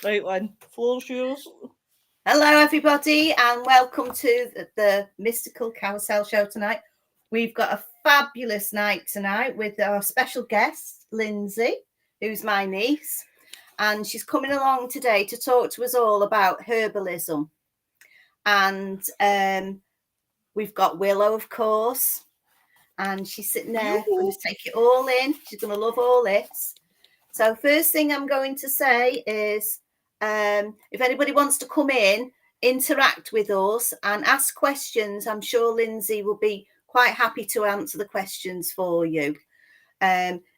Right, Lynn, floor's yours. Hello, everybody, and welcome to the Mystical Carousel show tonight. We've got a fabulous night tonight with our special guest, Lindsay, who's my niece, and she's coming along today to talk to us all about herbalism. And we've got Willow, of course, and she's sitting there going to take it all in. She's going to love all this. So first thing I'm going to say is, if anybody wants to come in, interact with us and ask questions, I'm sure Lindsay will be quite happy to answer the questions for you.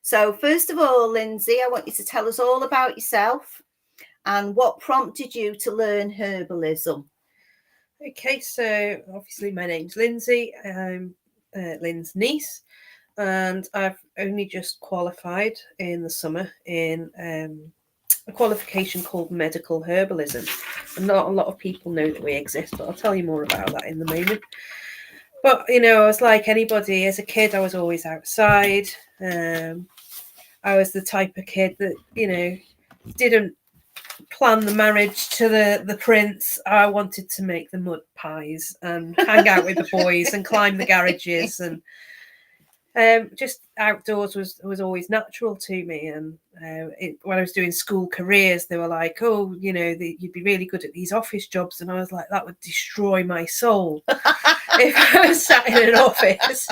So first of all, Lindsay, I want you to tell us all about yourself and what prompted you to learn herbalism. Okay, so obviously my name's Lindsay. I'm Lynn's niece, and I've only just qualified in the summer in a qualification called medical herbalism. And not a lot of people know that we exist, but I'll tell you more about that in the moment. But, you know, I was like anybody. As a kid, I was always outside. I was the type of kid that, you know, didn't plan the marriage to the prince. I wanted to make the mud pies and hang out with the boys and climb the garages, and just outdoors was always natural to me. And when I was doing school careers, they were like, oh, you know, you'd be really good at these office jobs, and I was like, that would destroy my soul if I was sat in an office.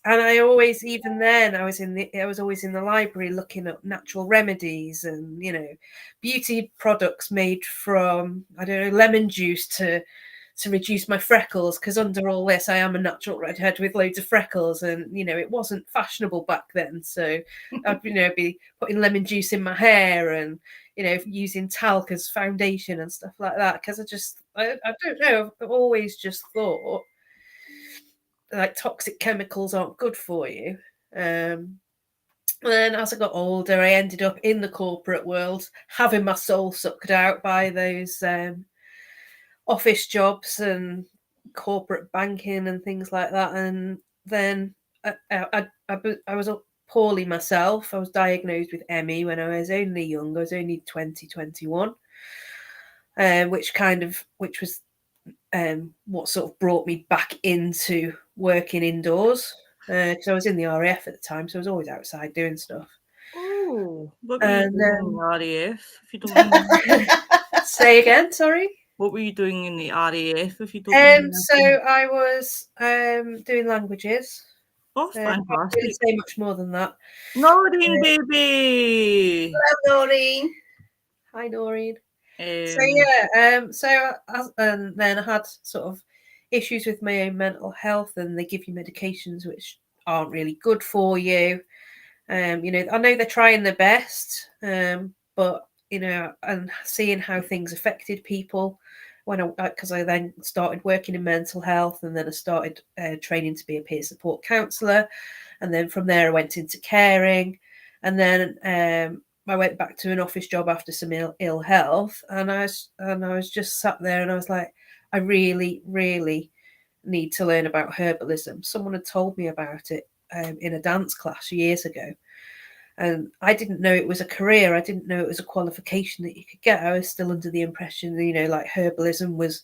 And I always, even then, I was always in the library looking at natural remedies and, you know, beauty products made from, I don't know, lemon juice to reduce my freckles, because under all this, I am a natural redhead with loads of freckles, and, you know, it wasn't fashionable back then. So I'd, you know, be putting lemon juice in my hair and, you know, using talc as foundation and stuff like that, because I don't know, I've always just thought like toxic chemicals aren't good for you. And then as I got older, I ended up in the corporate world, having my soul sucked out by those office jobs and corporate banking and things like that. And then I was poorly myself. I was diagnosed with ME when I was only young. I was only 21, which was what sort of brought me back into working indoors, because I was in the RAF at the time, so I was always outside doing stuff. Oh, what were you doing in the RAF, if you don't mind? Say again, sorry? What were you doing in the RAF, if you don't mind? So I was doing languages. Oh, fantastic. I didn't say much more than that. Noreen, baby! Hello, Noreen. Hi, Noreen. And then I had sort of issues with my own mental health, and they give you medications which aren't really good for you. You know, I know they're trying their best, but, you know, and seeing how things affected people because I then started working in mental health, and then I started training to be a peer support counsellor, and then from there I went into caring, and then I went back to an office job after some ill health, and I was just sat there, and I was like, I really, really need to learn about herbalism. Someone had told me about it in a dance class years ago, and I didn't know it was a career. I didn't know it was a qualification that you could get. I was still under the impression that, you know, like herbalism was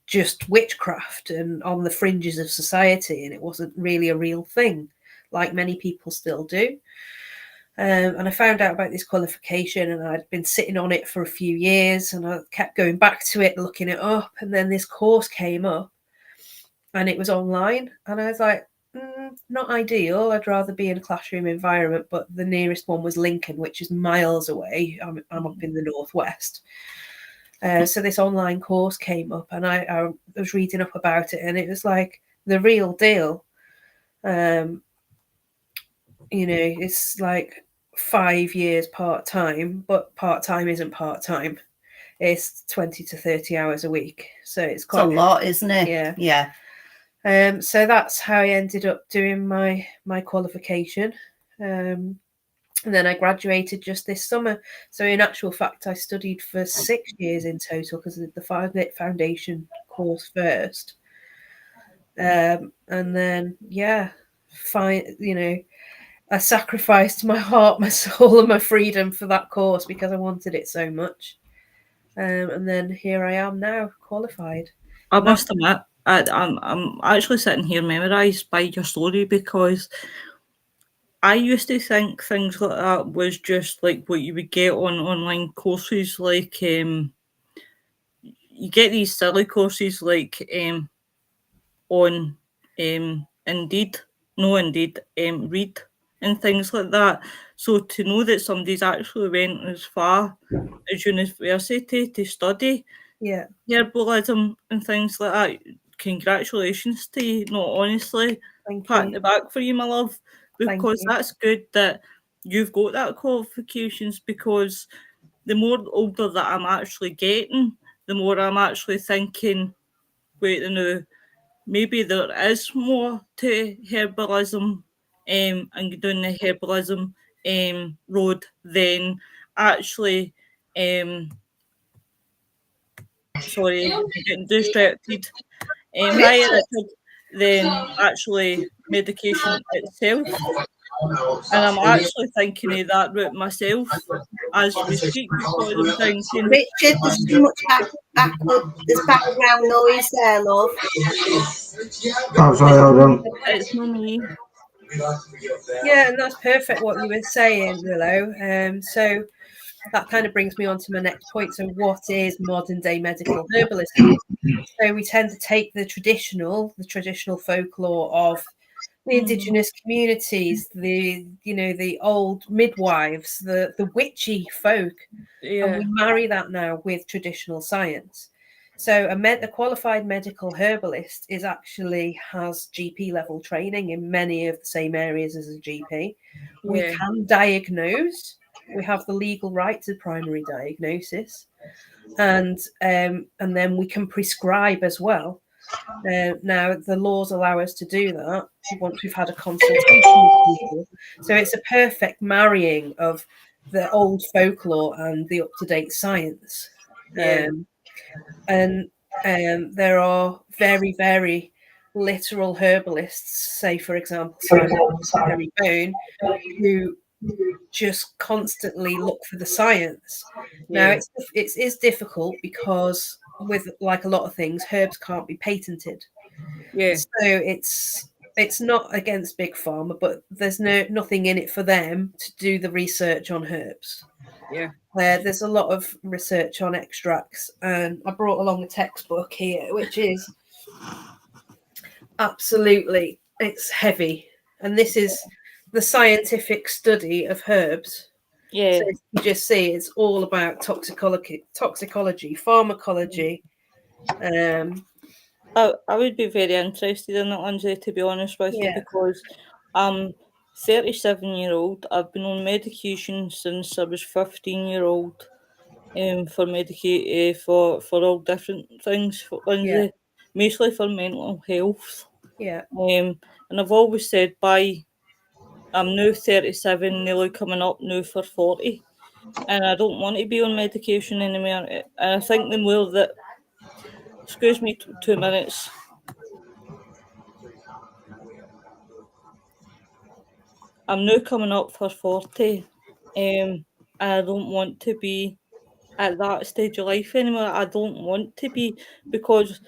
just witchcraft and on the fringes of society, and it wasn't really a real thing, like many people still do. And I found out about this qualification, and I'd been sitting on it for a few years, and I kept going back to it, looking it up, and then this course came up, and it was online, and I was like, not ideal. I'd rather be in a classroom environment, but the nearest one was Lincoln, which is miles away. I'm up in the northwest. So this online course came up, and I was reading up about it, and it was like the real deal. You know, it's like 5 years part-time, but part-time isn't part-time. It's 20 to 30 hours a week. So it's quite a lot, isn't it? Yeah. So that's how I ended up doing my qualification. And then I graduated just this summer. So in actual fact, I studied for 6 years in total, because I did the foundation course first. And then, you know, I sacrificed my heart, my soul, and my freedom for that course because I wanted it so much. And then here I am now, qualified. I must admit, I'm actually sitting here memorised by your story, because I used to think things like that was just like what you would get on online courses, like you get these silly courses like on Indeed, no Indeed, Read and things like that. So to know that somebody's actually went as far as university to study Yeah, herbalism and things like that, congratulations to you. No, honestly, thank pat you. the back for you, my love, Thank because you. that's good that you've got that qualifications, because the more older that I'm actually getting, the more I'm actually thinking, wait, no, maybe there is more to herbalism and doing the herbalism road than actually, sorry, I'm getting distracted. Hi, Richard. Than actually medication itself. And I'm actually thinking of that route myself as we speak, because I'm thinking, Richard, there's too much there's background noise there, love. Oh, sorry, hold on. it's not me. Yeah, and that's perfect what you were saying, Willow. So that kind of brings me on to my next point. So, what is modern day medical herbalism? So, we tend to take the traditional folklore of the indigenous communities, the old midwives, the witchy folk, and we Yeah, marry that now with traditional science. So a qualified medical herbalist actually has GP level training in many of the same areas as a GP. We yeah, can diagnose. We have the legal right to primary diagnosis, and then we can prescribe as well. Now, the laws allow us to do that once we've had a consultation with people. So it's a perfect marrying of the old folklore and the up-to-date science. yeah, And there are very, very literal herbalists, say, for example, Simon Terry Bone, who just constantly look for the science. Now, yeah, it is difficult because with like a lot of things, herbs can't be patented. yeah, So it's not against big pharma, but there's nothing in it for them to do the research on herbs. yeah, There's a lot of research on extracts, and I brought along a textbook here, which is absolutely, it's heavy, and this is the scientific study of herbs. yeah. So you just see it's all about toxicology, pharmacology. I would be very interested in that, Lindsay, to be honest with you, Yeah, because I'm 37-year-old. I've been on medication since I was 15-year-old. For for all different things, yeah, Lindsay, mostly for mental health. yeah, And I've always said, I'm now 37, nearly coming up now for 40, and I don't want to be on medication anymore. And I think the more that, excuse me, 2 minutes. I'm now coming up for 40, and I don't want to be at that stage of life anymore. I don't want to be, because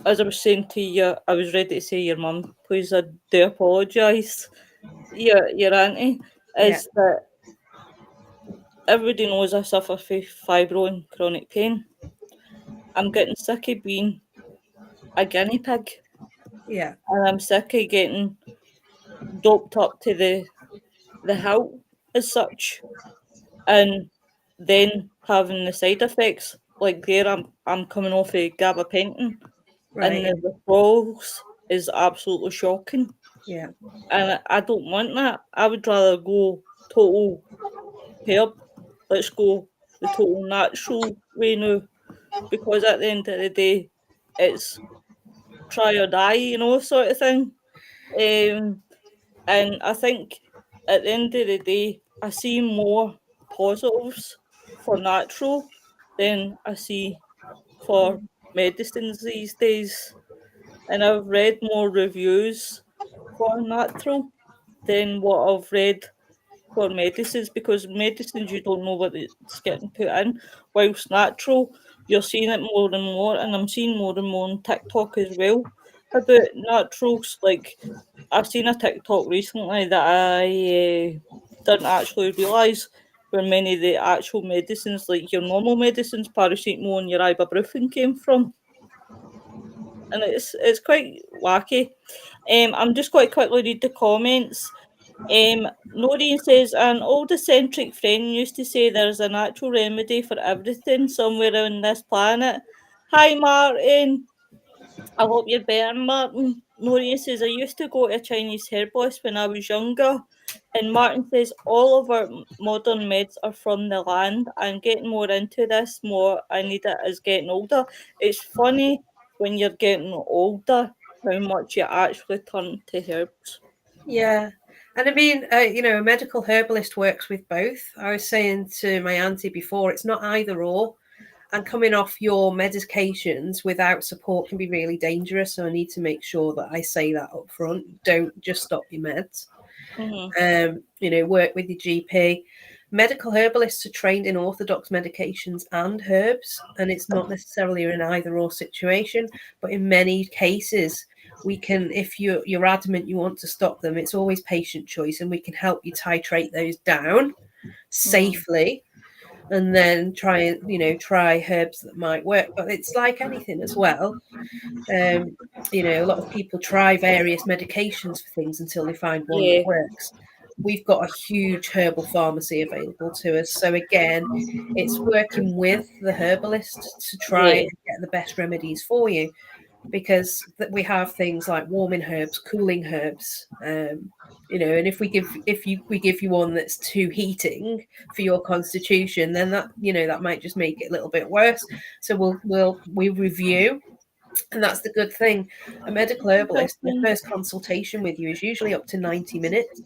as I was saying to you, I was ready to say your mum, please, I do apologise. Your auntie, yeah, is that everybody knows I suffer from fibro and chronic pain. I'm getting sick of being a guinea pig, yeah, and I'm sick of getting doped up to the hilt as such, and then having the side effects. Like there, I'm coming off of gabapentin, and right, the withdrawals is absolutely shocking. yeah, And I don't want that. I would rather go total herb. Let's go the total natural way now, because at the end of the day, it's try or die, sort of thing. Um, and I think at the end of the day, I see more positives for natural than I see for medicines these days. And I've read more reviews for natural than what I've read for medicines, because medicines you don't know what it's getting put in, whilst natural you're seeing it more and more, and I'm seeing more and more on TikTok as well about naturals. Like I've seen a TikTok recently that I didn't actually realise where many of the actual medicines, like your normal medicines, paracetamol and your ibuprofen, came from, and it's quite wacky. I'm just going to quickly read the comments. Noreen says, an old eccentric friend used to say there's a natural remedy for everything somewhere on this planet. Hi, Martin. I hope you're better, Martin. Noreen says, I used to go to a Chinese herbalist when I was younger. And Martin says, all of our modern meds are from the land. I'm getting more into this, more I need it as getting older. It's funny when you're getting older how much you actually turn to herbs. Yeah. And I mean, a medical herbalist works with both. I was saying to my auntie before, it's not either or. And coming off your medications without support can be really dangerous. So I need to make sure that I say that up front. Don't just stop your meds. Work with your GP. Medical herbalists are trained in orthodox medications and herbs, and it's not necessarily an either or situation, but in many cases we can, if you're adamant you want to stop them, it's always patient choice, and we can help you titrate those down safely, and then try herbs that might work. But it's like anything as well. A lot of people try various medications for things until they find one that works. We've got a huge herbal pharmacy available to us. So again, it's working with the herbalist to try and get the best remedies for you, because we have things like warming herbs, cooling herbs, and if we give you one that's too heating for your constitution, then that might just make it a little bit worse. So we review. And that's the good thing. A medical herbalist, the first consultation with you is usually up to 90 minutes.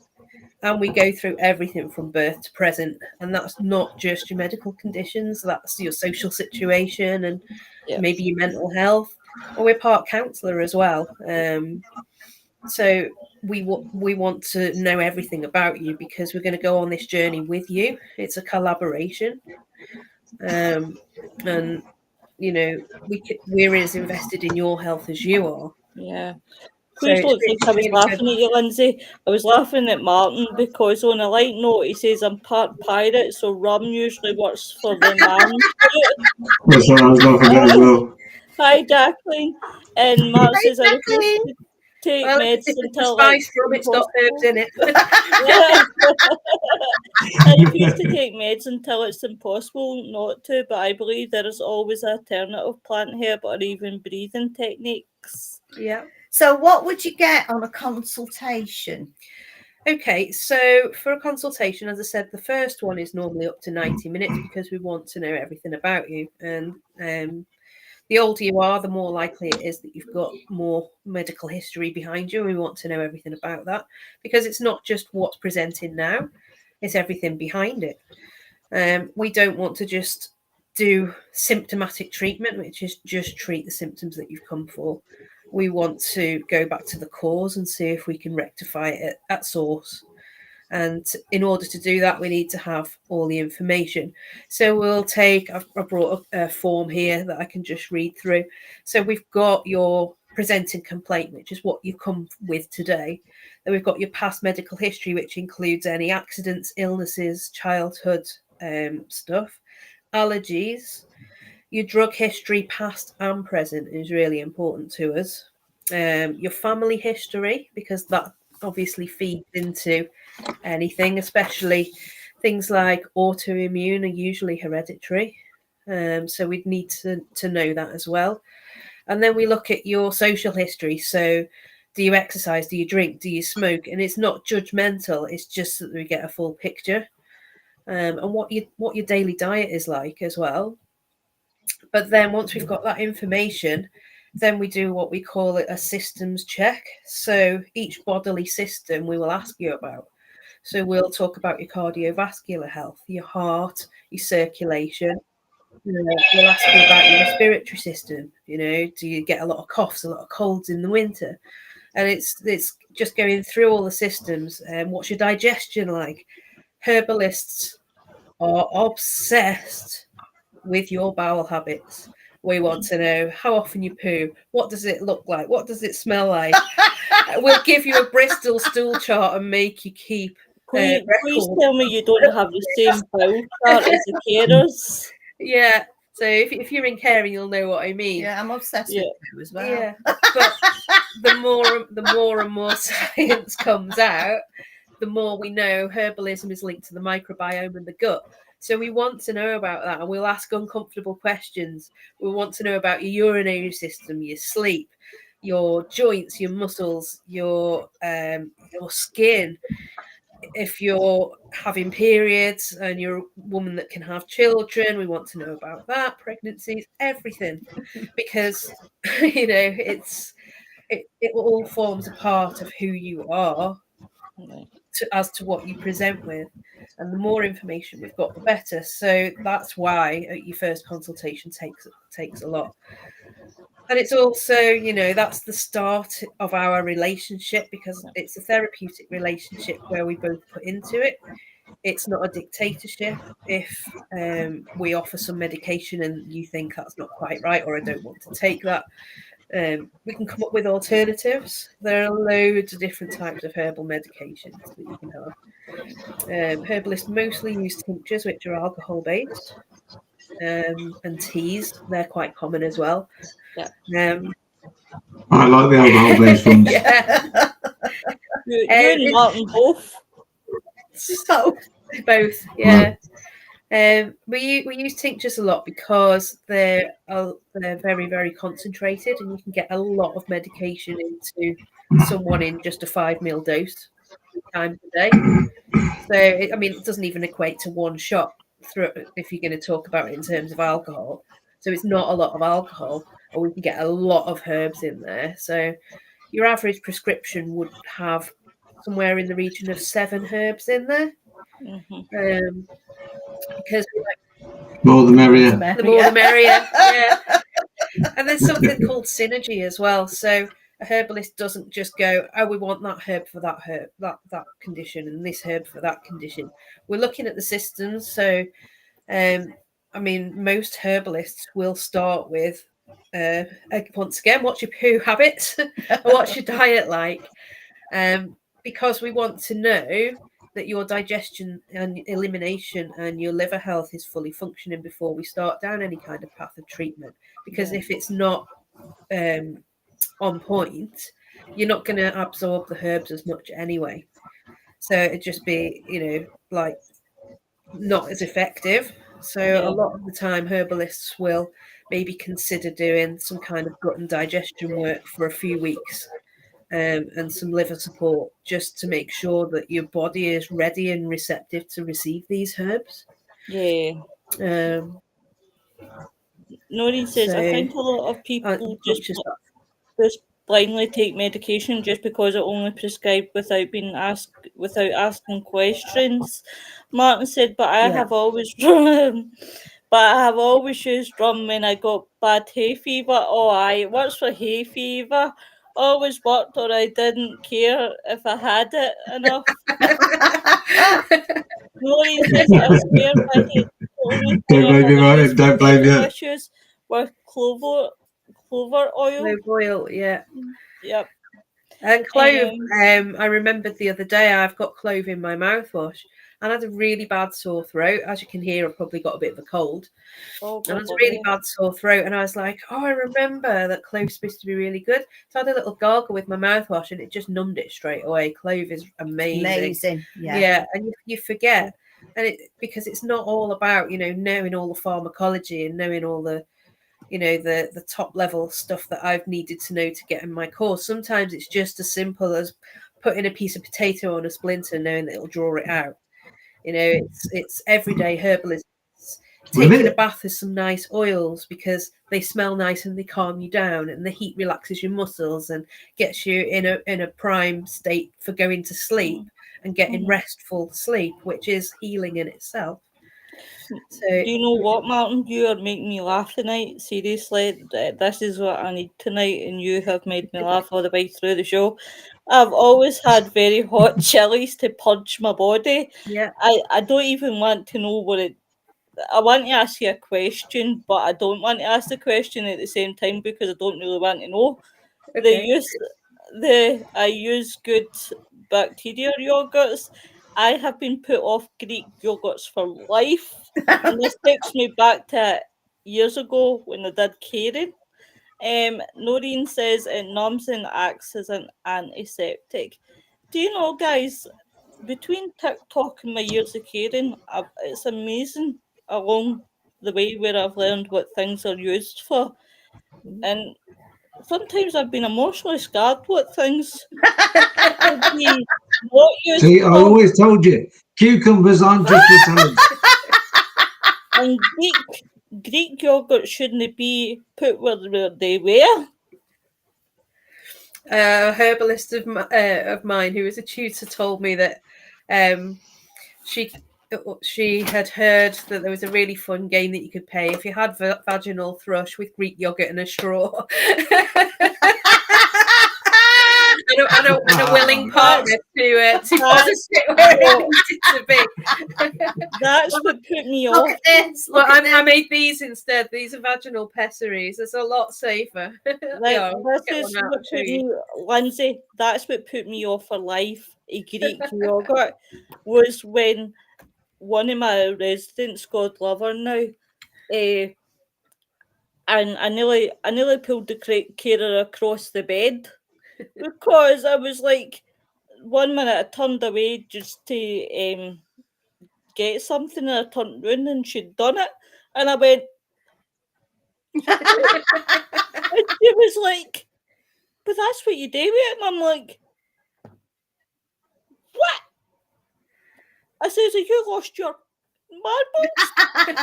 And we go through everything from birth to present. And that's not just your medical conditions, that's your social situation and maybe your mental health. And we're part counsellor as well. So we want to know everything about you, because we're going to go on this journey with you. It's a collaboration. And we're as invested in your health as you are. Yeah. So Please don't think I was really laughing at you, Lindsay. I was laughing at Martin because on a light note he says I'm part pirate, so rum usually works for the man. That's what I was going to forget as well. Hi, Jacqueline. And Martin says I refuse Jacqueline. to take Well, meds if it's until spice rum, it's got herbs in it. I refuse to take meds until it's impossible not to, but I believe there is always alternative plant herb or even breathing techniques. Yeah. So what would you get on a consultation? Okay, so for a consultation, as I said, the first one is normally up to 90 minutes because we want to know everything about you. And the older you are, the more likely it is that you've got more medical history behind you. And we want to know everything about that, because it's not just what's presenting now, it's everything behind it. We don't want to just do symptomatic treatment, which is just treat the symptoms that you've come for. We want to go back to the cause and see if we can rectify it at source. And in order to do that, we need to have all the information. So we'll I brought a form here that I can just read through. So we've got your presenting complaint, which is what you come with today. Then we've got your past medical history, which includes any accidents, illnesses, childhood stuff, allergies. Your drug history, past and present, is really important to us. Your family history, because that obviously feeds into anything, especially things like autoimmune are usually hereditary. So we'd need to know that as well. And then we look at your social history. So do you exercise? Do you drink? Do you smoke? And it's not judgmental. It's just that we get a full picture. And what your daily diet is like as well. But then once we've got that information, then we do what we call it a systems check. So each bodily system we will ask you about. So we'll talk about your cardiovascular health, your heart, your circulation. We'll ask you about your respiratory system. Do you get a lot of coughs, a lot of colds in the winter? and it's just going through all the systems. What's your digestion like? Herbalists are obsessed with your bowel habits. We want to know how often you poo. What does it look like? What does it smell like? We'll give you a Bristol stool chart and make you keep Please record. tell me you don't have the same bowel chart as the carers. Yeah. So if you're in caring, you'll know what I mean. Yeah, I'm obsessed with poo as well. Yeah. But the more and more science comes out, the more we know herbalism is linked to the microbiome and the gut. So we want to know about that, and we'll ask uncomfortable questions. We want to know about your urinary system, your sleep, your joints, your muscles, your skin. If you're having periods and you're a woman that can have children, we want to know about that, pregnancies, everything, because it all forms a part of who you are as to what you present with. And the more information we've got, the better. So that's why your first consultation takes a lot. And it's also, that's the start of our relationship, because it's a therapeutic relationship where we both put into it. It's not a dictatorship. If we offer some medication and you think that's not quite right, or I don't want to take that, we can come up with alternatives. There are loads of different types of herbal medications that you can have. Herbalists mostly use tinctures, which are alcohol based, and teas. They're quite common as well. I like the alcohol-based ones. Yeah. You and Martin both. So both, yeah. We use tinctures a lot because they're very, very concentrated, and you can get a lot of medication into someone in just a 5 ml dose 3 times a day. So it doesn't even equate to one shot if you're going to talk about it in terms of alcohol. So it's not a lot of alcohol, or we can get a lot of herbs in there. So your average prescription would have somewhere in the region of 7 herbs in there. Mm-hmm. Because more the merrier. The more the merrier. Yeah. And there's something called synergy as well. So a herbalist doesn't just go, oh, we want that herb for that herb, that condition, and this herb for that condition. We're looking at the systems. So most herbalists will start with once again, what's your poo habits? What's your diet like? Because we want to know that your digestion and elimination and your liver health is fully functioning before we start down any kind of path of treatment. Because if it's not on point, you're not going to absorb the herbs as much anyway. So it'd just be, not as effective. So a lot of the time, herbalists will maybe consider doing some kind of gut and digestion work for a few weeks. And some liver support, just to make sure that your body is ready and receptive to receive these herbs. Yeah. Noreen says, I think a lot of people just blindly take medication just because it only prescribed without asking questions. Martin said, but I have always used rum when I got bad hay fever. Oh, aye, it works for hay fever. Always worked, or I didn't care if I had it enough. Noreen says, I was scared by it. Don't blame me. Issues were clover oil. Clove oil, yeah. Yep. And clove, I remembered the other day I've got clove in my mouthwash, and I had a really bad sore throat. As you can hear, I've probably got a bit of a cold. And I had a really bad sore throat, and I was like, oh, I remember that clove's supposed to be really good. So I had a little gargle with my mouthwash, and it just numbed it straight away. Clove is amazing. Yeah, and you forget. And because it's not all about, knowing all the pharmacology and knowing all the the top level stuff that I've needed to know to get in my course. Sometimes it's just as simple as putting a piece of potato on a splinter and knowing that it'll draw it out. It's everyday herbalism. Taking a bath with some nice oils because they smell nice and they calm you down, and the heat relaxes your muscles and gets you in a prime state for going to sleep and getting restful sleep, which is healing in itself. So Do you know what, Martin? You are making me laugh tonight. Seriously, this is what I need tonight, and you have made me laugh all the way through the show. I've always had very hot chilies to purge my body. yeah, I don't even want to know what it. I want to ask you a question, but I don't want to ask the question at the same time because I don't really want to know. okay. I use good bacteria yogurts. I have been put off Greek yogurts for life, and this takes me back to years ago when I did caring. Noreen says it numbs and acts as an antiseptic. Do you know, guys? Between TikTok and my years of caring, it's amazing along the way where I've learned what things are used for, and sometimes I've been emotionally scarred what things could be not used See, I for. always told you, cucumbers aren't just for salad. And Greek yogurt shouldn't be put where they were. A herbalist of mine who was a tutor told me that she had heard that there was a really fun game that you could play if you had vaginal thrush with Greek yogurt and a straw. and a willing partner to deposit it where it needed to be. That's what put me Look off. at this. Well, Look at I this. made these instead. These are vaginal pessaries. It's a lot safer. Like, Yeah, I'll this get is one out what and show put you. me, Lindsay, that's what put me off for life. A Greek yogurt was when one of my residents, God love her now, and I nearly pulled the carer across the bed because I was like, 1 minute I turned away just to get something, and I turned round and she'd done it, and I went, and she was like, "But that's what you do with it," and I'm like, "What?" I says, "Have you lost your marbles?" And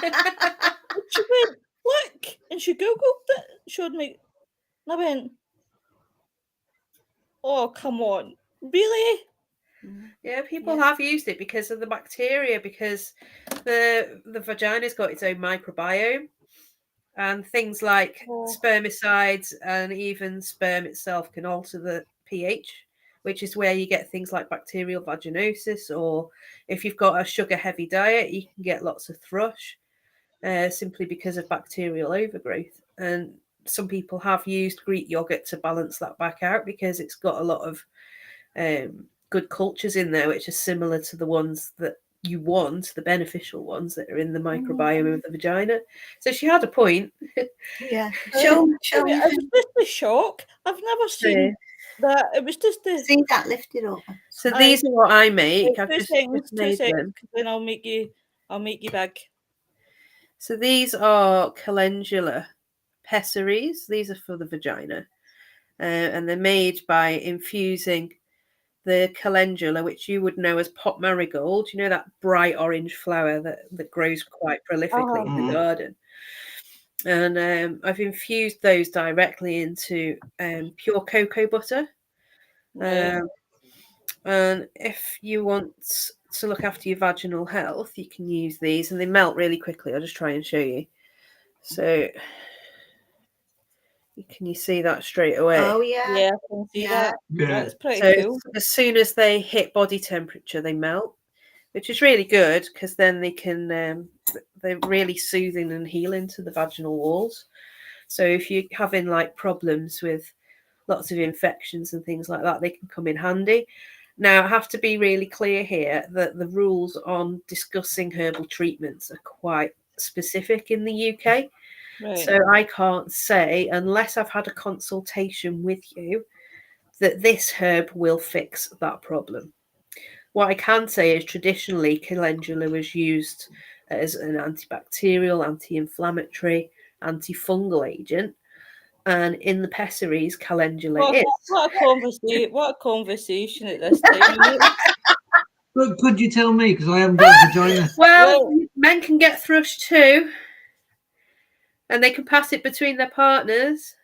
she went, "Look," and she googled it, showed me, and I went, "Oh, come on, really?" Yeah, people have used it because of the bacteria, because the vagina's got its own microbiome, and things like spermicides and even sperm itself can alter the pH, which is where you get things like bacterial vaginosis, or if you've got a sugar-heavy diet, you can get lots of thrush simply because of bacterial overgrowth. And some people have used Greek yogurt to balance that back out because it's got a lot of good cultures in there, which are similar to the ones that you want, the beneficial ones that are in the microbiome of the vagina. So she had a point. Yeah. Show me. It was just a shock. I've never seen that. It was just a. See that lifted up. So these are what I make. I've Two just seconds, made them. then I'll make you big. So these are calendula pessaries. These are for the vagina, and they're made by infusing the calendula, which you would know as pot marigold. You know that bright orange flower that grows quite prolifically in the garden. And I've infused those directly into pure cocoa butter. And if you want to look after your vaginal health, you can use these, and they melt really quickly. I'll just try and show you. So can you see that straight away? Oh yeah. Yeah, I can see that. Yeah. That's pretty So cool. as soon as they hit body temperature, they melt, which is really good because then they can they're really soothing and healing to the vaginal walls. So if you're having like problems with lots of infections and things like that, they can come in handy. Now, I have to be really clear here that the rules on discussing herbal treatments are quite specific in the UK. Right. So I can't say, unless I've had a consultation with you, that this herb will fix that problem. What I can say is traditionally calendula was used as an antibacterial, anti-inflammatory, antifungal agent. And in the pessaries, calendula is. What a conversation at this time. But could you tell me? Because I haven't got a vagina. Well, men can get thrush too. And they can pass it between their partners.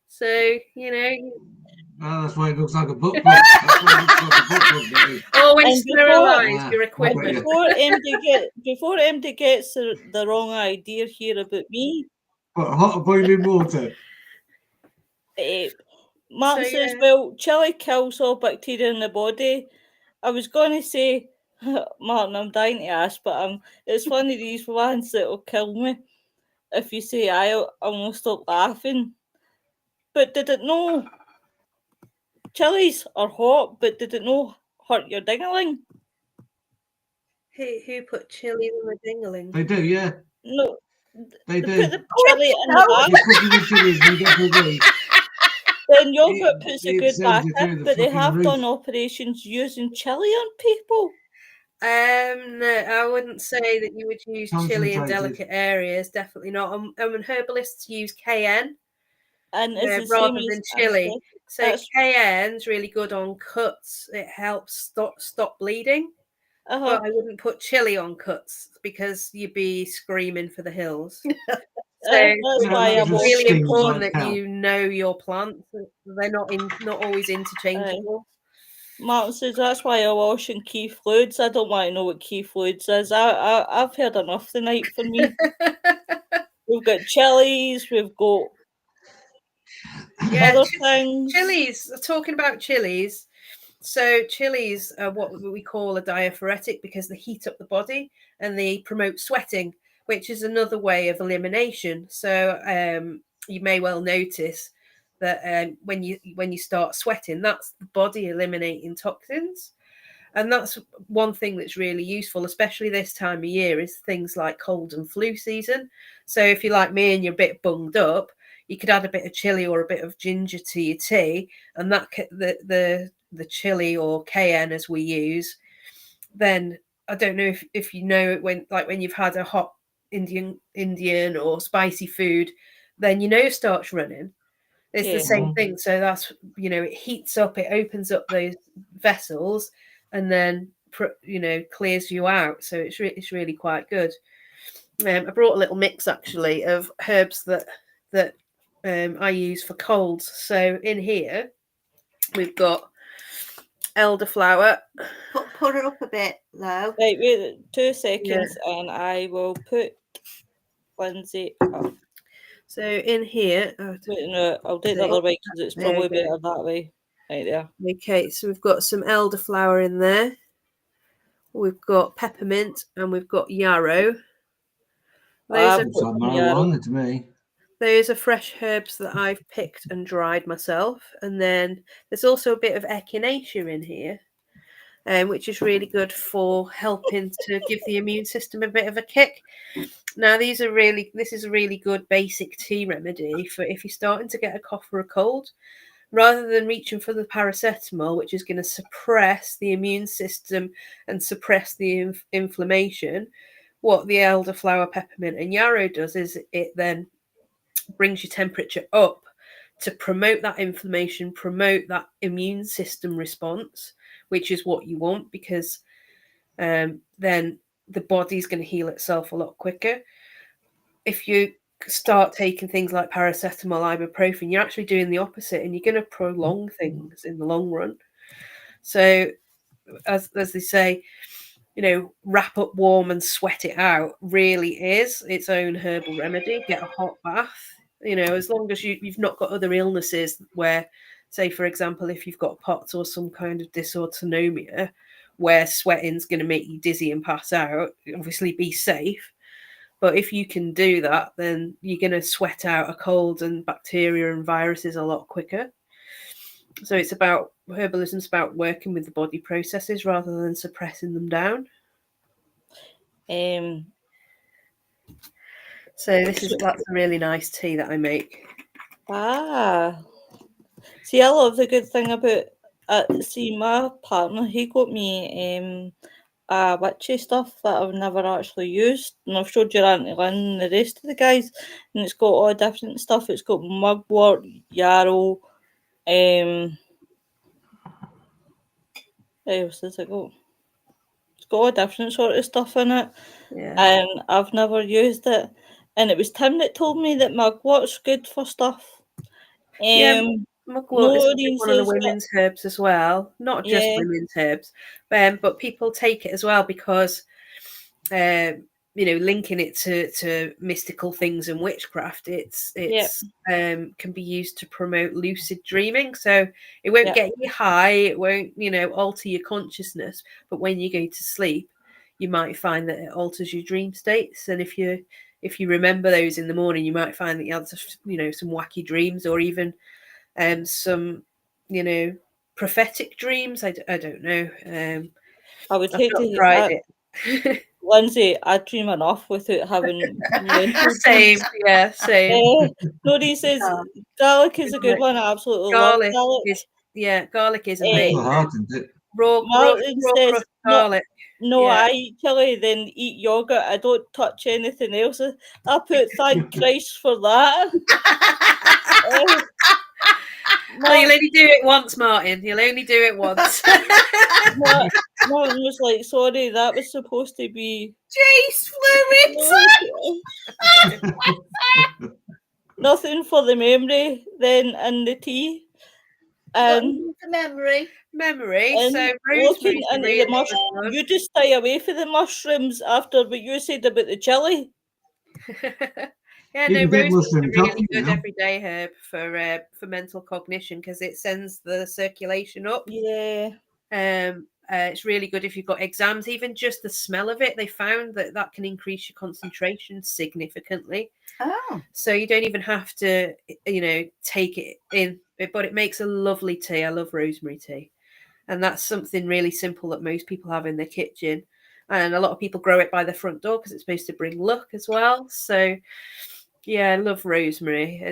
So, Oh, that's why it looks like a book. That's why it looks like a book. Always And sterilise your Ah, equipment. before MD gets the wrong idea here about me, hot boiling water. Martin So, says, yeah. well, chili kills all bacteria in the body. I was going to say, Martin, I'm dying to ask, but it's one of these ones that will kill me. If you say I'll almost stop laughing. But did it know chilies are hot, but did it know hurt your dingling? Who put chili in the dingling? They do, yeah. No. They Put do. the chili in the back. If you're cooking with chilies and you get away, Then yogurt puts a it good sends back you through in, the but they fucking have roof. done operations using chili on people. No, I wouldn't say that you would use chili in Concentrated. delicate areas. Definitely not. And herbalists use cayenne And it's the rather same than as chili. So that's- cayenne's really good on cuts. It helps stop bleeding. uh-huh. But I wouldn't put chili on cuts because you'd be screaming for the hills. So That's why it I'm just really stings important like that hell. you know your plants. They're not always interchangeable. Martin says that's why I wash in key fluids. I don't want to know what key fluids is. I've heard enough tonight for me. We've got chilies, we've got other things. Chilies. Talking about chilies. So chilies are what we call a diaphoretic because they heat up the body and they promote sweating, which is another way of elimination. So you may well notice that when you start sweating, that's the body eliminating toxins. And that's one thing that's really useful, especially this time of year, is things like cold and flu season. So if you're like me and you're a bit bunged up, you could add a bit of chili or a bit of ginger to your tea, and that the chili or cayenne as we use, then I don't know if you know when you've had a hot Indian or spicy food, then starts running. It's the same thing. So that's it heats up, it opens up those vessels, and then clears you out. So it's really quite good. I brought a little mix actually of herbs that I use for colds. So in here we've got elderflower. Put it up a bit, though. Right, wait 2 seconds, and I will put Lindsay up. So in here, wait, no, I'll do it the other way because it's probably better that way. Right there. Okay, so we've got some elderflower in there. We've got peppermint and we've got yarrow. Looks like marijuana to me. Those are fresh herbs that I've picked and dried myself. And then there's also a bit of echinacea in here, which is really good for helping to give the immune system a bit of a kick. Now, this is a really good basic tea remedy for if you're starting to get a cough or a cold. Rather than reaching for the paracetamol, which is going to suppress the immune system and suppress the inflammation, what the elderflower, peppermint, and yarrow does is it then brings your temperature up to promote that inflammation, promote that immune system response, which is what you want, because then the body's going to heal itself a lot quicker. If you start taking things like paracetamol, ibuprofen, you're actually doing the opposite, and you're going to prolong things in the long run. So as they say, wrap up warm and sweat it out really is its own herbal remedy. Get a hot bath, as long as you've not got other illnesses where, say, for example, if you've got POTS or some kind of dysautonomia where sweating's going to make you dizzy and pass out, obviously be safe. But if you can do that, then you're going to sweat out a cold and bacteria and viruses a lot quicker. So herbalism's about working with the body processes rather than suppressing them down. So that's a really nice tea that I make. See, I love the good thing about see, my partner, he got me witchy stuff that I've never actually used, and I've showed your Auntie Lynn and the rest of the guys, and it's got all different stuff. It's got mugwort, yarrow, what else has it got? It's got all different sort of stuff in it, and I've never used it. And it was Tim that told me that mugwort's good for stuff. Mugwort is a big Noreen one of the says that, women's herbs as well. Not just yeah, women's herbs, but people take it as well because, linking it to mystical things and witchcraft, it's yeah, can be used to promote lucid dreaming. So it won't yeah, get you high, it won't alter your consciousness, but when you go to sleep, you might find that it alters your dream states. And if you remember those in the morning, you might find that you had some wacky dreams, or even some prophetic dreams. I don't know. I would I've hate not to hear tried that. it. Lindsay, I dream enough without having mental Same, dreams. yeah, same. Nobody says Oh, garlic is a good one. I absolutely love garlic garlic. garlic is Good amazing. for the heart, isn't it? Raw Martin says, crushed no, garlic. no, Yeah. I eat chili, then eat yogurt. I don't touch anything else. I put thank Christ for that. Well, you'll only do it once, Martin. You'll only do it once. Martin was like, sorry, that was supposed to be Jace fluid. nothing for the memory then in the tea. And The memory. So looking rosemary's into really the mushrooms, good. you just stay away from the mushrooms after what you said about the chili. Yeah, You no, can get rosemary's a mushroom really coffee good now. everyday herb for mental cognition because it sends the circulation up. Yeah. It's really good if you've got exams. Even just the smell of it, they found that can increase your concentration significantly. Oh. So you don't even have to, take it in, but it makes a lovely tea. I love rosemary tea. And that's something really simple that most people have in their kitchen. And a lot of people grow it by the front door because it's supposed to bring luck as well. So, yeah, I love rosemary.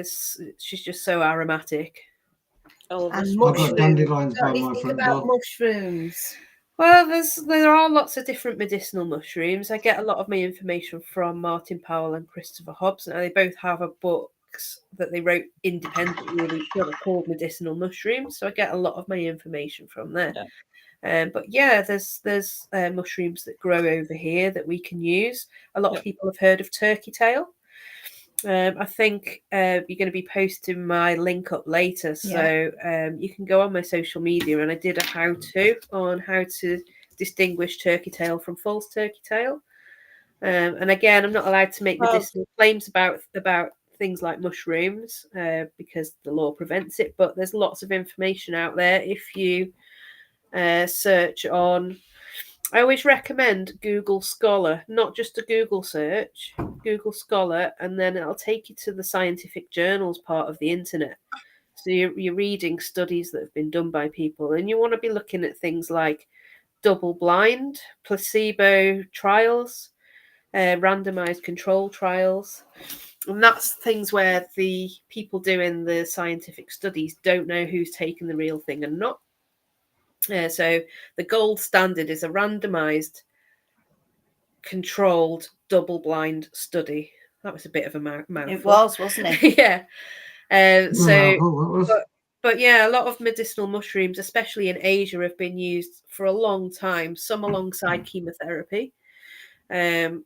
She's just so aromatic. And I've got dandelions by What do you my think front about door. mushrooms? Well, there are lots of different medicinal mushrooms. I get a lot of my information from Martin Powell and Christopher Hobbs. Now, they both have books that they wrote independently of each other called Medicinal Mushrooms. So I get a lot of my information from there. Yeah. But yeah, there's mushrooms that grow over here that we can use. A lot of people have heard of turkey tail. I think you're going to be posting my link up later, so you can go on my social media, and I did a how-to on how to distinguish turkey tail from false turkey tail. And again, I'm not allowed to make medicinal claims about things like mushrooms because the law prevents it, but there's lots of information out there if you search on. I always recommend Google Scholar, not just a Google search, Google Scholar, and then it'll take you to the scientific journals part of the internet. So you're reading studies that have been done by people, and you want to be looking at things like double-blind, placebo trials, randomized control trials. And that's things where the people doing the scientific studies don't know who's taken the real thing and not. So the gold standard is a randomized, controlled, double-blind study. That was a bit of a mouthful. It was, wasn't it? Yeah. But yeah, a lot of medicinal mushrooms, especially in Asia, have been used for a long time, some alongside chemotherapy. And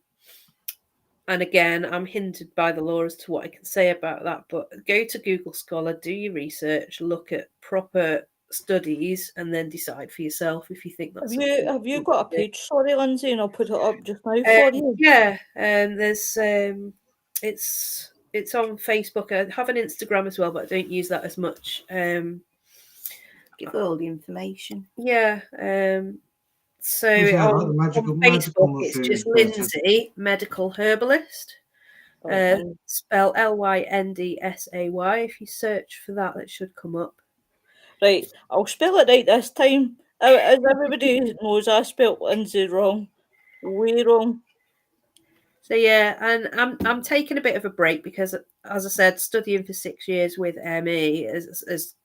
again, I'm hindered by the law as to what I can say about that. But go to Google Scholar, do your research, look at proper studies, and then decide for yourself if you think that's. Have you got a page? Sorry, Lindsay, and I'll put it up just now for you. Yeah, there's it's on Facebook. I have an Instagram as well, but I don't use that as much. Give all the information. Yeah. So on Facebook, it's just Lindsay, medical herbalist. Spell LYNDSAY. If you search for that, that should come up. Right, I'll spell it right this time. As everybody knows, I spelled Lindsay wrong, way wrong. So yeah, and I'm taking a bit of a break because, as I said, studying for 6 years with ME has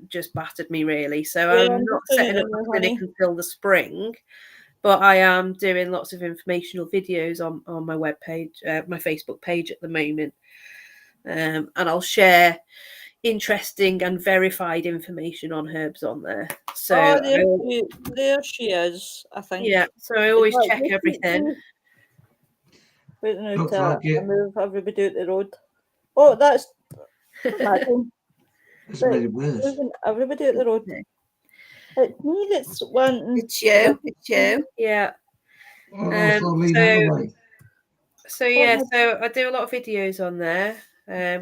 just battered me really. So I'm not setting up a clinic until the spring, but I am doing lots of informational videos on my webpage, my Facebook page at the moment, and I'll share interesting and verified information on herbs on there. So there she is, I think. Yeah, so I always check everything. Waiting out to move everybody out the road. Oh, that's Martin. It's made it worse. Moving everybody out the road. It's me that's wanting. It's you. It's you. Yeah. Oh, so lean out of the way. So yeah, so I do a lot of videos on there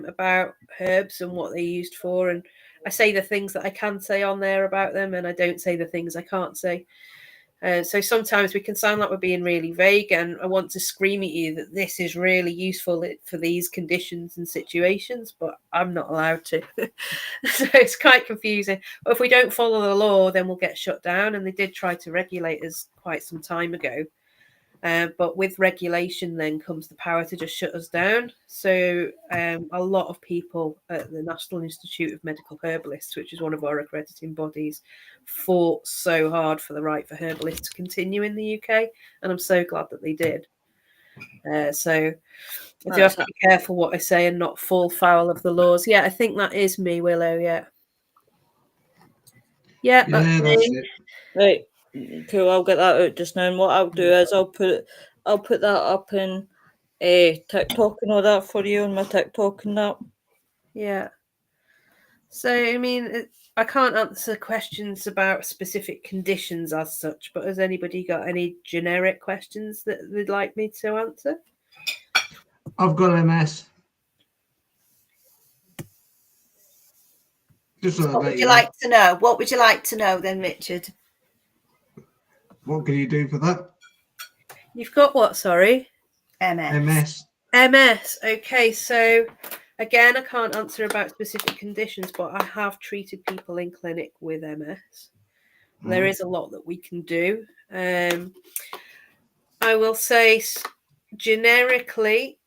about herbs and what they're used for, and I say the things that I can say on there about them, and I don't say the things I can't say. So sometimes we can sound like we're being really vague, and I want to scream at you that this is really useful for these conditions and situations, but I'm not allowed to. So it's quite confusing. But if we don't follow the law, then we'll get shut down, and they did try to regulate us quite some time ago. But with regulation then comes the power to just shut us down. So a lot of people at the National Institute of Medical Herbalists, which is one of our accrediting bodies, fought so hard for the right for herbalists to continue in the UK. And I'm so glad that they did. So I do have to be careful what I say and not fall foul of the laws. Yeah, I think that is me, Willow. Yeah. Yeah, Yeah, that's it. Right. Cool, I'll get that out just now. And what I'll do is I'll put that up in TikTok and all that for you on my TikTok and that. Yeah. So, I mean, I can't answer questions about specific conditions as such, but has anybody got any generic questions that they'd like me to answer? I've got MS. Just so What that would you like to know? What would you like to know then, Richard? What can you do for that? You've got what, sorry? MS. MS. Okay, so again, I can't answer about specific conditions, but I have treated people in clinic with MS. There is a lot that we can do. I will say generically,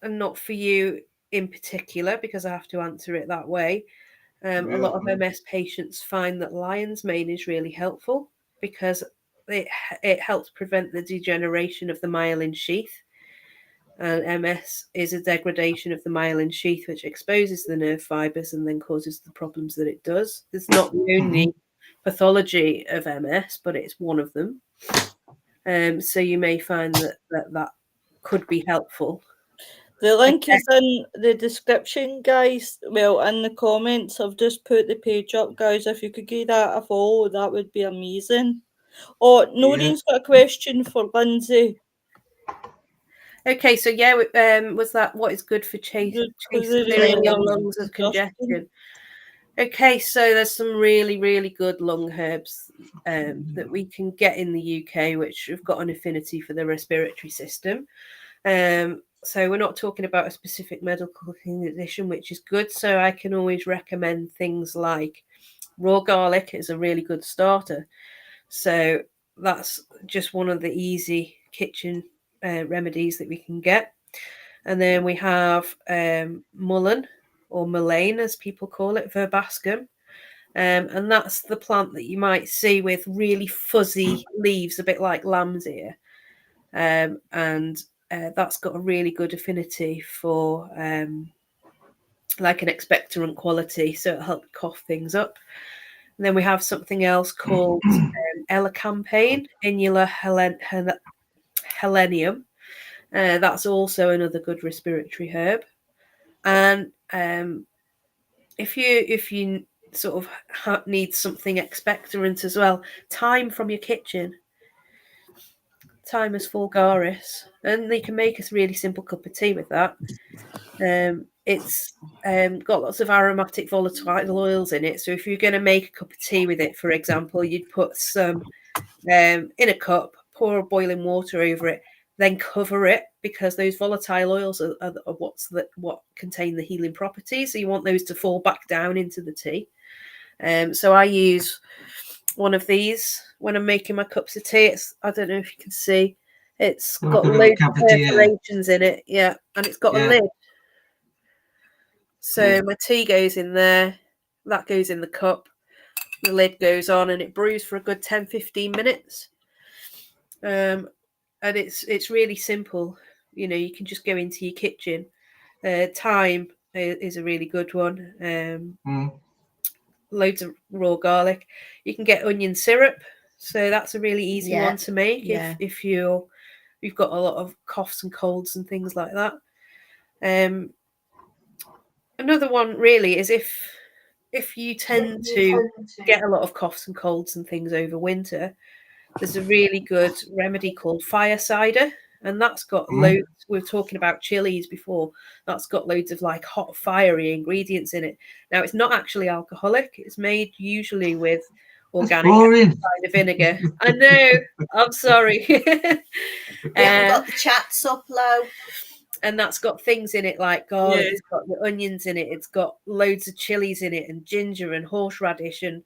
and not for you in particular, because I have to answer it that way. A lot of MS patients find that lion's mane is really helpful because it helps prevent the degeneration of the myelin sheath. And MS is a degradation of the myelin sheath, which exposes the nerve fibers and then causes the problems that it does. It's not the only pathology of MS, but it's one of them. So you may find that could be helpful. The link is in the description, guys. Well, in the comments, I've just put the page up, guys. If you could give that a follow, that would be amazing. Oh, Noreen's got a question for Lindsay. Okay, so yeah, was that what is good for chasing your lungs of congestion? Okay, so there's some really, really good lung herbs that we can get in the UK, which have got an affinity for the respiratory system. So we're not talking about a specific medical condition, which is good. So I can always recommend things like raw garlic is a really good starter. So that's just one of the easy kitchen remedies that we can get. And then we have mullein, or mullein as people call it, verbascum. And that's the plant that you might see with really fuzzy leaves, a bit like lamb's ear. And that's got a really good affinity for like an expectorant quality, so it'll help cough things up. And then we have something else called elecampane, Inula helenium. That's also another good respiratory herb. And if you sort of need something expectorant as well, thyme from your kitchen. Thyme is vulgaris, and they can make a really simple cup of tea with that. It's got lots of aromatic volatile oils in it. So if you're going to make a cup of tea with it, for example, you'd put some in a cup, pour boiling water over it, then cover it, because those volatile oils are what contain the healing properties. So you want those to fall back down into the tea. So I use one of these when I'm making my cups of tea. I don't know if you can see, it's got loads of perforations in it. Yeah, and it's got a lid. So my tea goes in there, that goes in the cup, the lid goes on, and it brews for a good 10-15 minutes. And it's really simple. You know, you can just go into your kitchen. Thyme is a really good one. Loads of raw garlic. You can get onion syrup, so that's a really easy one to make if you've got a lot of coughs and colds and things like that. Another one really is if if you tend to get a lot of coughs and colds and things over winter, there's a really good remedy called fire cider, and that's got loads. We were talking about chilies before. That's got loads of like hot, fiery ingredients in it. Now, it's not actually alcoholic. It's made usually with organic boring. cider vinegar. I know. I'm sorry. We haven't got the chats up low. And that's got things in it like garlic. It's got the onions in it. It's got loads of chilies in it and ginger and horseradish. And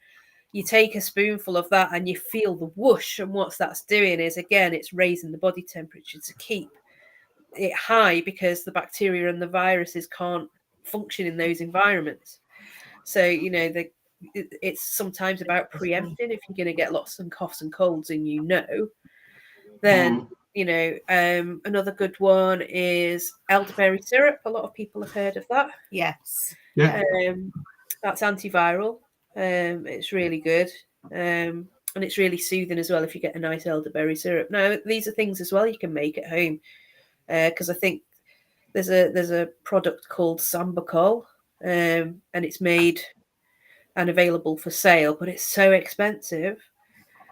you take a spoonful of that and you feel the whoosh. And what that's doing is, again, it's raising the body temperature to keep it high because the bacteria and the viruses can't function in those environments. So, you know, it's sometimes about preempting. If you're going to get lots of coughs and colds and then you know, another good one is elderberry syrup. A lot of people have heard of that. Yes. Yeah. That's antiviral. It's really good. And it's really soothing as well if you get a nice elderberry syrup. Now, these are things as well you can make at home. Because I think there's a product called Sambacol, and it's made and available for sale, but it's so expensive.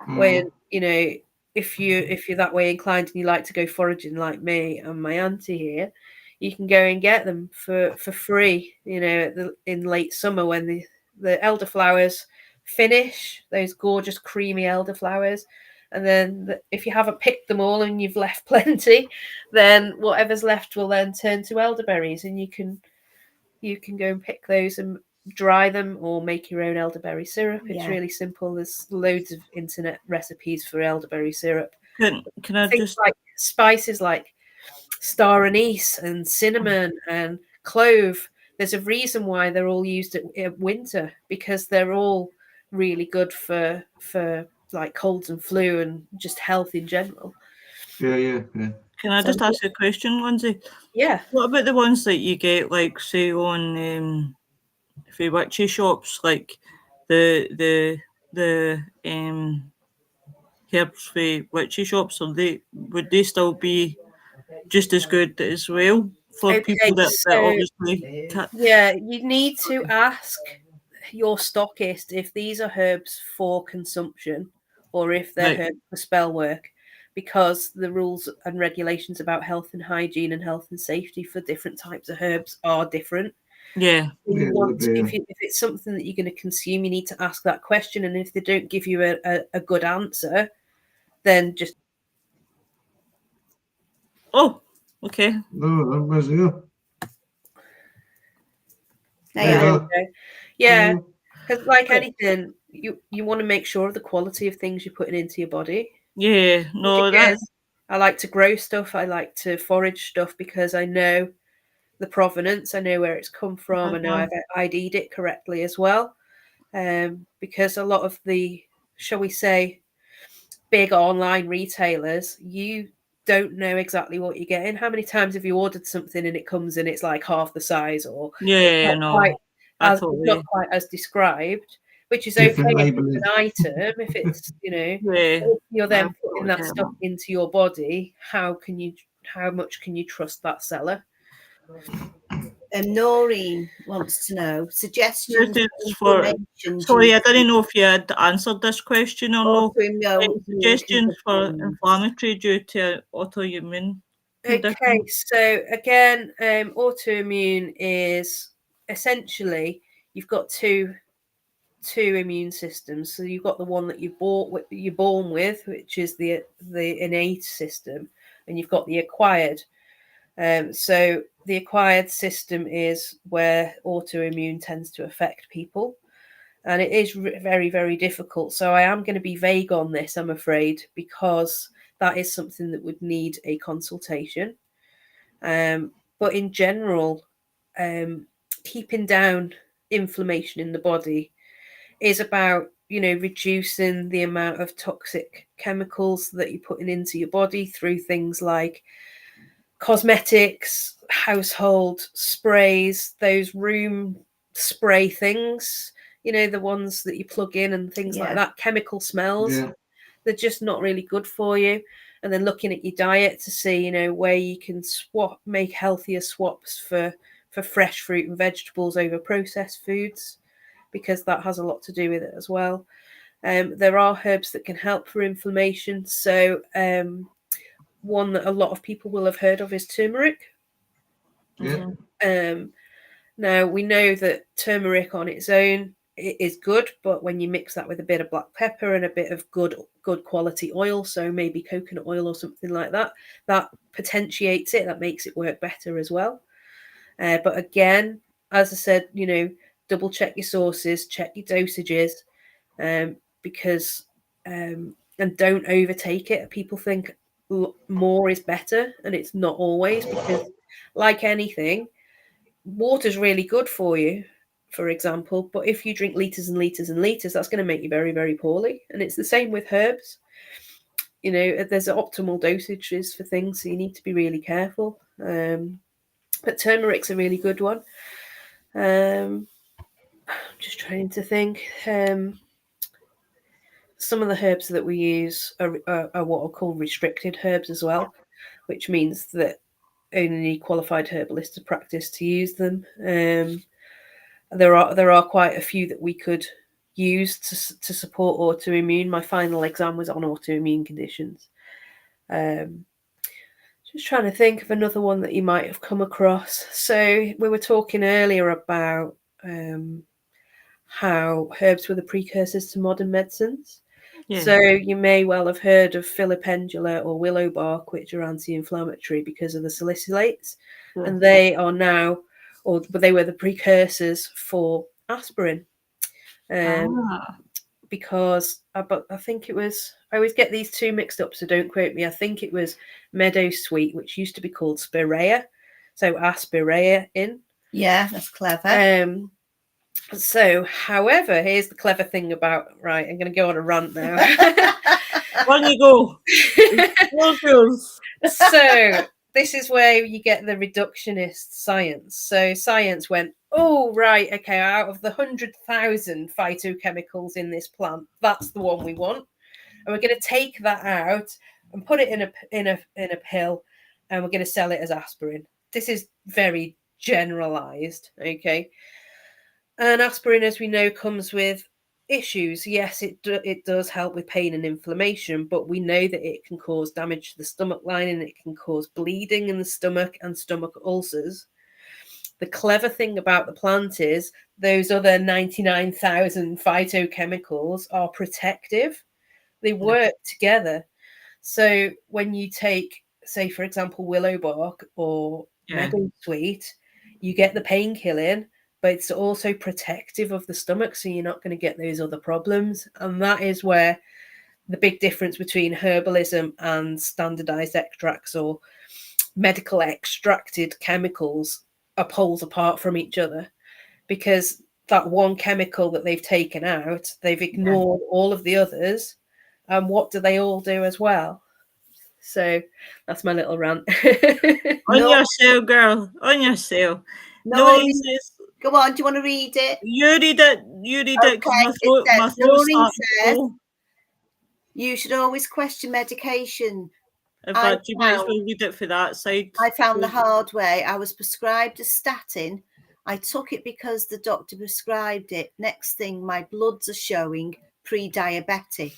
When, you know, if you're that way inclined and you like to go foraging like me and my auntie here, you can go and get them for free, you know, in late summer when the elderflowers finish, those gorgeous creamy elderflowers. And then if you haven't picked them all and you've left plenty, then whatever's left will then turn to elderberries, and you can go and pick those and dry them or make your own elderberry syrup. It's really simple. There's loads of internet recipes for elderberry syrup. Can I Things just like spices like star anise and cinnamon and clove. There's a reason why they're all used at winter, because they're all really good for like colds and flu and just health in general. Yeah. Can I just ask you a question, Lindsay? Yeah. What about the ones that you get, like, say, on for witchy shops, like the herbs for witchy shops? Would they still be just as good as well for people that obviously can't? Yeah, you need to ask your stockist if these are herbs for consumption or if they're herbs for spell work, because the rules and regulations about health and hygiene and health and safety for different types of herbs are different. Yeah. If it's something that you're going to consume, you need to ask that question, and if they don't give you a good answer, then just okay. No, where's it go? Yeah, because like anything, you want to make sure of the quality of things you're putting into your body. Yeah, no, again, I like to grow stuff. I like to forage stuff because I know the provenance. I know where it's come from. I know I've ID'd it correctly as well. Because a lot of the, shall we say, big online retailers, you don't know exactly what you're getting. How many times have you ordered something and it comes and it's like half the size, or not quite as described, which is different okay labeling. as an item if it's, you know, if you're then putting that stuff into your body, how much can you trust that seller? Noreen wants to know suggestions for. Sorry, I didn't know if you had answered this question or not. Suggestions for inflammatory due to autoimmune. Okay, so again, autoimmune is essentially you've got two immune systems. So you've got the one that you're born with, which is the innate system, and you've got the acquired. So the acquired system is where autoimmune tends to affect people, and it is very, very difficult. So I am going to be vague on this, I'm afraid, because that is something that would need a consultation. But in general, keeping down inflammation in the body is about, you know, reducing the amount of toxic chemicals that you're putting into your body through things like cosmetics, household sprays, those room spray things, you know, the ones that you plug in and things like that, chemical smells. They're just not really good for you. And then looking at your diet to see, you know, where you can make healthier swaps for fresh fruit and vegetables over processed foods. because that has a lot to do with it as well. There are herbs that can help for inflammation. So one that a lot of people will have heard of is turmeric. Yeah. Now, we know that turmeric on its own is good, but when you mix that with a bit of black pepper and a bit of good quality oil, so maybe coconut oil or something like that, that potentiates it, that makes it work better as well. But again, as I said, double check your sources, check your dosages, because and don't overtake it. People think more is better, and it's not always, because like anything, water's really good for you, for example, but if you drink liters and liters and liters, that's going to make you very, very poorly. And it's the same with herbs. There's optimal dosages for things, so you need to be really careful. But turmeric's a really good one. I'm just trying to think. Some of the herbs that we use are what are called restricted herbs as well, which means that only qualified herbalists are practiced to use them. There are quite a few that we could use to support autoimmune. My final exam was on autoimmune conditions. Just trying to think of another one that you might have come across. So we were talking earlier about how herbs were the precursors to modern medicines. Yeah. So you may well have heard of filipendula or willow bark, which are anti-inflammatory because of the salicylates. Yeah. And they are now, but they were the precursors for aspirin. Because I think it was, I always get these two mixed up, so don't quote me. I think it was meadowsweet, which used to be called spirea. So aspirea in. Yeah, that's clever. So, however, here's the clever thing about, right, I'm going to go on a rant now. On you go. So, this is where you get the reductionist science. So, science went, oh, right, okay, out of the 100,000 phytochemicals in this plant, that's the one we want. And we're going to take that out and put it in a pill, and we're going to sell it as aspirin. This is very generalized, okay? And aspirin, as we know, comes with issues. Yes, it does help with pain and inflammation, but we know that it can cause damage to the stomach lining. It can cause bleeding in the stomach and stomach ulcers. The clever thing about the plant is those other 99,000 phytochemicals are protective. They work together. So when you take, say, for example, willow bark or meadowsweet, you get the pain killing, but it's also protective of the stomach, so you're not going to get those other problems. And that is where the big difference between herbalism and standardized extracts or medical extracted chemicals are poles apart from each other, because that one chemical that they've taken out, they've ignored all of the others. And what do they all do as well? So that's my little rant. On yourself, girl. On yourself. Noreen says, go on, do you want to read it? You read it. You read it, because my throat Noreen says, to you should always question medication. In fact, you might as well read it for that side. I found the hard way. I was prescribed a statin. I took it because the doctor prescribed it. Next thing, my bloods are showing pre-diabetic.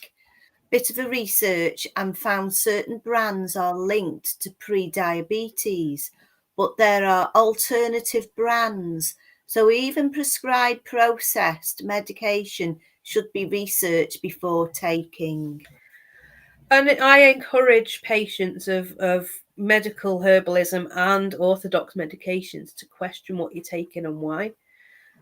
Bit of a research and found certain brands are linked to pre-diabetes, but there are alternative brands. So even prescribed processed medication should be researched before taking. And I encourage patients of medical herbalism and orthodox medications to question what you're taking and why.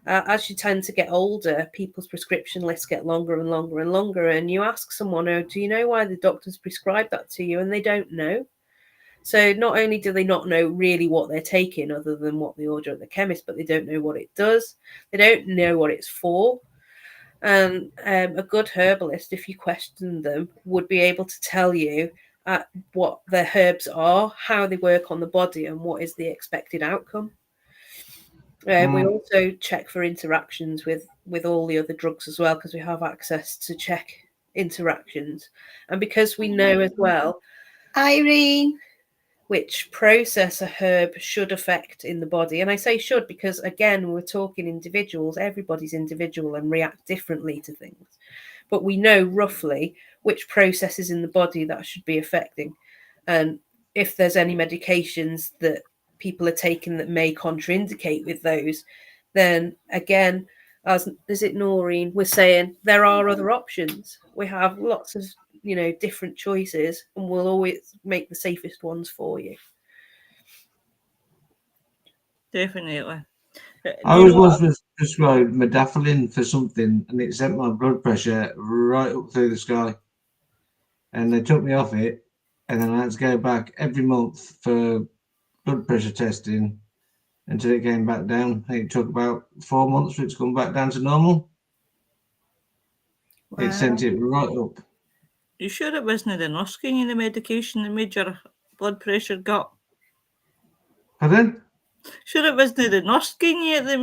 As you tend to get older, people's prescription lists get longer and longer and longer. And you ask someone, oh, do you know why the doctor's prescribed that to you? And they don't know. So not only do they not know really what they're taking other than what they order at the chemist, but they don't know what it does. They don't know what it's for. And a good herbalist, if you question them, would be able to tell you what the herbs are, how they work on the body, and what is the expected outcome. We also check for interactions with all the other drugs as well, because we have access to check interactions. And because we know as well... Irene, which process a herb should affect in the body. And I say should because, again, we're talking individuals. Everybody's individual and react differently to things. But we know roughly which processes in the body that should be affecting. And if there's any medications that people are taking that may contraindicate with those, then again, as is it Noreen, we're saying there are other options. We have lots of different choices, and we'll always make the safest ones for you. Definitely. I was once prescribed modafinil for something, and it sent my blood pressure right up through the sky. And they took me off it, and then I had to go back every month for blood pressure testing until it came back down. I think it took about 4 months for it to come back down to normal. Wow. It sent it right up. You sure it wasn't the nurse giving you the medication that made your blood pressure go up? Pardon? Sure it wasn't the nurse giving you that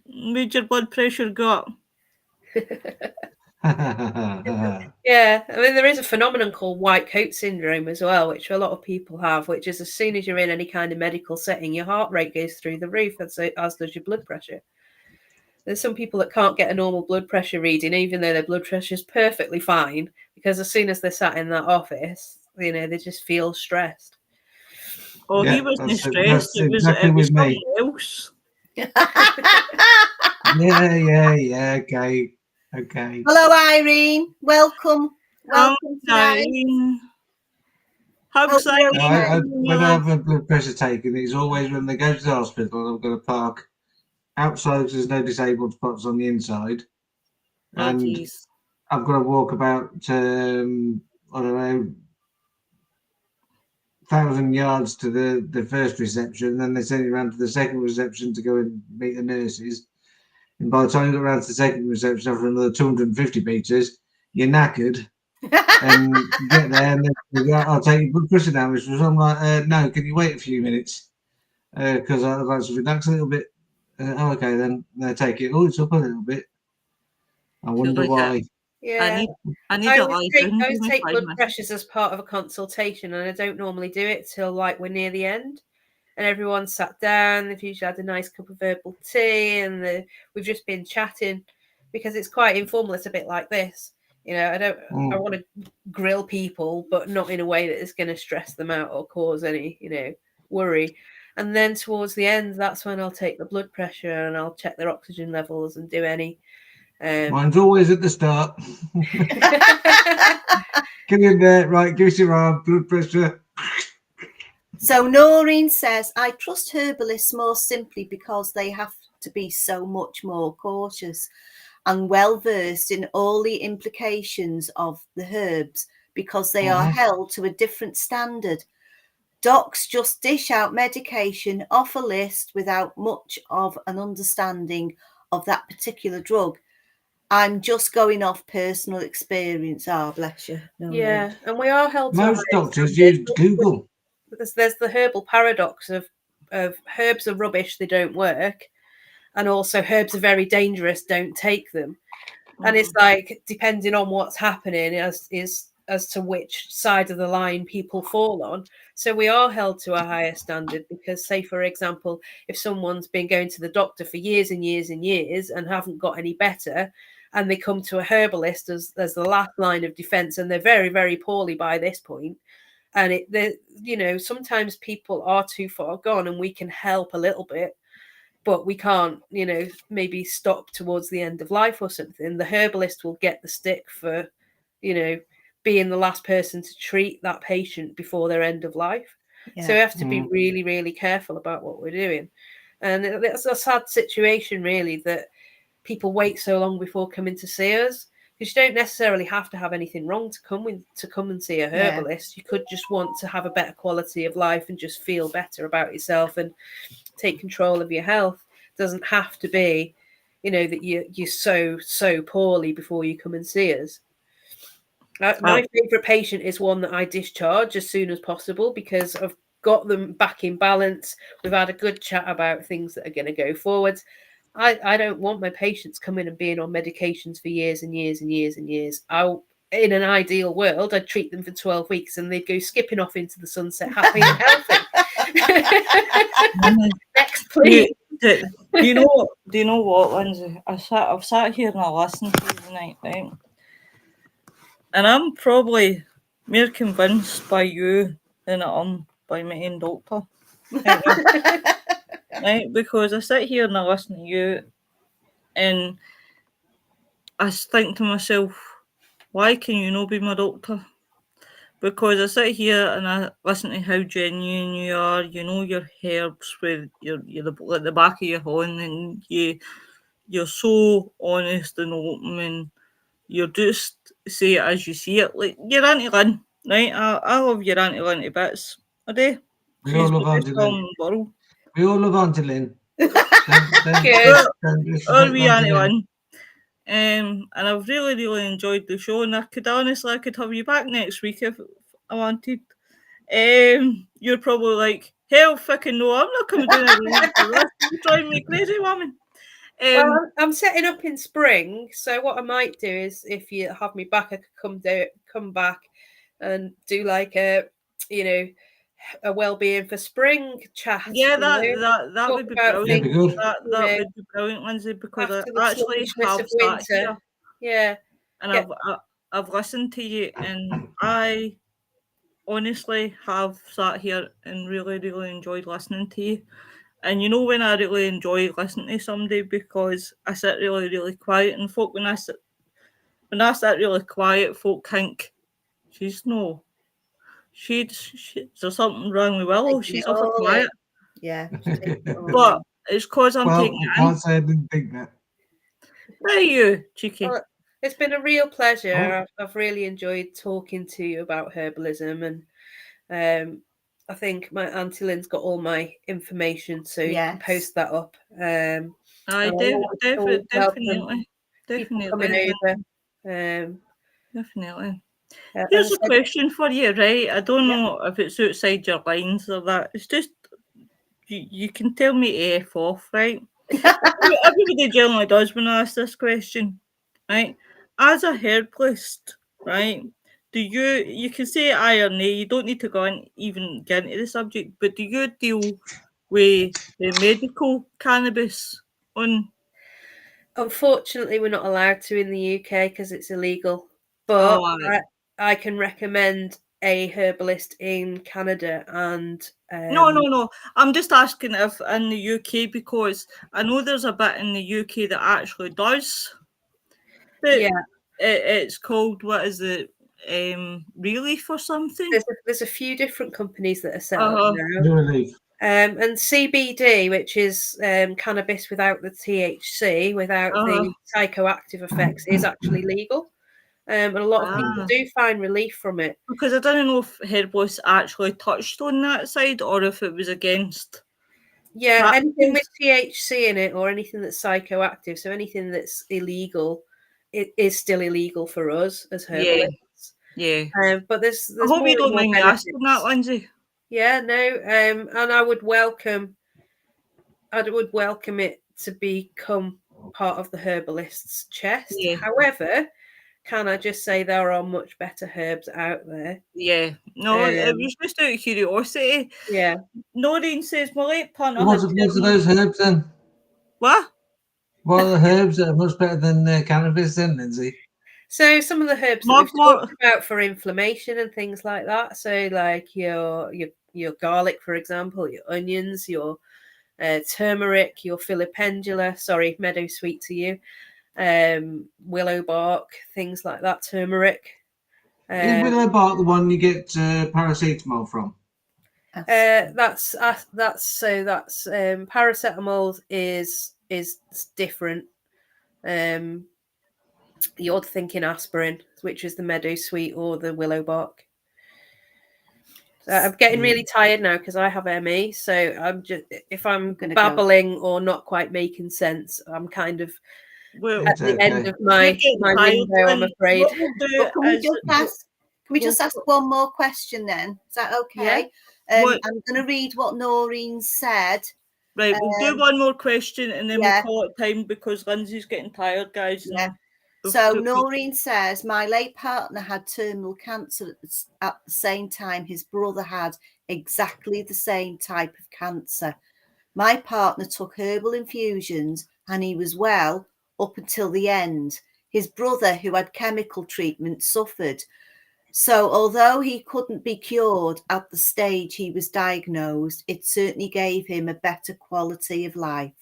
made your blood pressure go up? Yeah, I mean, there is a phenomenon called white coat syndrome as well, which a lot of people have, which is as soon as you're in any kind of medical setting, your heart rate goes through the roof, as does your blood pressure. There's some people that can't get a normal blood pressure reading, even though their blood pressure is perfectly fine, because as soon as they're sat in that office, they just feel stressed. Oh, Yeah, he wasn't that's stressed. It was exactly with me. something else. Yeah. Okay. Hello, Irene. Welcome tonight. Hugs, Hope you're Irene. When I have a blood pressure taken, it's always when they go to the hospital and I've got to park outside because there's no disabled spots on the inside. Oh, And jeez. I've got to walk about, I don't know, 1,000 yards to the first reception. Then they send you around to the second reception to go and meet the nurses. And by the time you get around to the second reception, after another 250 metres, you're knackered. And you get there and they go, I'll take your blood pressure down. I'm like, no, can you wait a few minutes? Because I'd like to relax a little bit. Okay, then they take it. Oh, it's up a little bit. I wonder why. Yeah, I need I a always life. take blood pressures as part of a consultation, and I don't normally do it till like we're near the end, and everyone's sat down. They've usually had a nice cup of herbal tea, and we've just been chatting because it's quite informal. It's a bit like this, I want to grill people, but not in a way that is going to stress them out or cause any, worry. And then towards the end, that's when I'll take the blood pressure and I'll check their oxygen levels and do any. Mine's always at the start. Get in there, right? Give us your arm, blood pressure. So Noreen says, I trust herbalists more simply because they have to be so much more cautious and well versed in all the implications of the herbs because they are held to a different standard. Docs just dish out medication off a list without much of an understanding of that particular drug. I'm just going off personal experience. Bless you. No, yeah, and we are held to most doctors use Google. There's the herbal paradox of herbs are rubbish, they don't work, and also herbs are very dangerous, don't take them. And it's like depending on what's happening as to which side of the line people fall on. So we are held to a higher standard because, say, for example, if someone's been going to the doctor for years and years and years and haven't got any better, and they come to a herbalist as the last line of defense, and they're very, very poorly by this point, and sometimes people are too far gone and we can help a little bit, but we can't, maybe stop towards the end of life or something. The herbalist will get the stick for, being the last person to treat that patient before their end of life. Yeah. So we have to be really, really careful about what we're doing. And it's a sad situation, really, that people wait so long before coming to see us, because you don't necessarily have to have anything wrong to come and see a herbalist. You could just want to have a better quality of life and just feel better about yourself and take control of your health. It doesn't have to be, that you're so poorly before you come and see us. My favorite patient is one that I discharge as soon as possible because I've got them back in balance. We've had a good chat about things that are going to go forwards. I don't want my patients coming and being on medications for years and years and years and years. I in an ideal world, I'd treat them for 12 weeks and they'd go skipping off into the sunset, happy and healthy. Next, please. Do you know what, Lindsay? I've sat here and I listened to you tonight, right? And I'm probably more convinced by you than I am by my own doctor. Right? Because I sit here and I listen to you and I think to myself, why can you not be my doctor? Because I sit here and I listen to how genuine you are. You know your herbs with you're at the back of your hand, and you're so honest and open, and you're just say it as you see it. Like your Auntie Lynn, right? I love your Auntie Lynn to bits. I do. We all She's love the best Auntie girl Lynn. in the world. We all love Auntie Lynn. Good. Don't disrespect Or we Auntie Auntie Lynn. Lynn. And I've really enjoyed the show, and I could have you back next week if I wanted. You're probably like, hell fucking no, I'm not coming down every week for this. You're driving me crazy, woman. Well, I'm setting up in spring, so what I might do is, if you have me back, I could come back and do like a well-being for spring chat. Yeah, you know, that talk would be about brilliant. That'd be good. That you know, would be brilliant, Lindsay, because after I the actually sluggishness have of sat winter. here Yeah, and Yeah. I've listened to you, and I honestly have sat here and really enjoyed listening to you. And you know when I really enjoy listening to somebody, because I sit really quiet, and folk when I sit really quiet, folk think she's there's something wrong with Willow. Taking She's it awful all quiet. Yeah. she's taking it all But in. it's because I'm Well, taking I it in. can't say I didn't think that. There you, cheeky. Well, it's been a real pleasure. Oh. I've really enjoyed talking to you about herbalism, and I think my Auntie Lynn's got all my information, so you can Yes. post that up. Aye, and definitely. people coming over. Definitely. As Here's I a said, question for you, right? I don't Yeah. know if it's outside your lines or that. It's just you can tell me F off, right? Everybody generally does when I ask this question, right? As a herbalist, right? Do you can say aye or nay, you don't need to even get into the subject, but do you deal with the medical cannabis on? Unfortunately, we're not allowed to in the UK because it's illegal. But Oh, I can recommend a herbalist in Canada and no. I'm just asking if in the UK, because I know there's a bit in the UK that actually does. But yeah, it's called, what is it? Relief or something? there's a few different companies that are set up Uh-huh. now. New relief. And CBD, which is cannabis without the THC, without the psychoactive effects, is actually legal. And a lot of people do find relief from it. Because I don't know if herbalists actually touched on that side or if it was against. Yeah, that anything with case. THC in it or anything that's psychoactive, so anything that's illegal, it is still illegal for us as herbalists. Yeah. But there's I hope more you and don't more mind me benefits. asking that, Lindsay. Yeah, no, and I would welcome it to become part of the herbalist's chest. Yeah. However, can I just say there are much better herbs out there? Yeah. No, it was just out of curiosity. Yeah. Noreen says, my late partner What's those herbs then? What? What are the herbs that are much better than cannabis then, Lindsay? So some of the herbs that we've talked about for inflammation and things like that. So like your garlic, for example, your onions, your turmeric, your filipendula, sorry, meadow sweet to you, willow bark, things like that, turmeric. Is willow bark the one you get paracetamol from? That's paracetamol is different. You're thinking aspirin, which is the meadow sweet or the willow bark. I'm getting really tired now because I have ME. So I'm just, if I'm babbling or not quite making sense, I'm kind of at the end of my window, I'm afraid. What we'll do can we just ask one more question then? Is that okay? Yeah. I'm going to read what Noreen said. Right, we'll do one more question and then we'll call it time because Lindsay's getting tired, guys. Yeah. So Noreen says, my late partner had terminal cancer at the same time his brother had exactly the same type of cancer. My partner took herbal infusions and he was well up until the end. His brother, who had chemical treatment, suffered. So although he couldn't be cured at the stage he was diagnosed, it certainly gave him a better quality of life.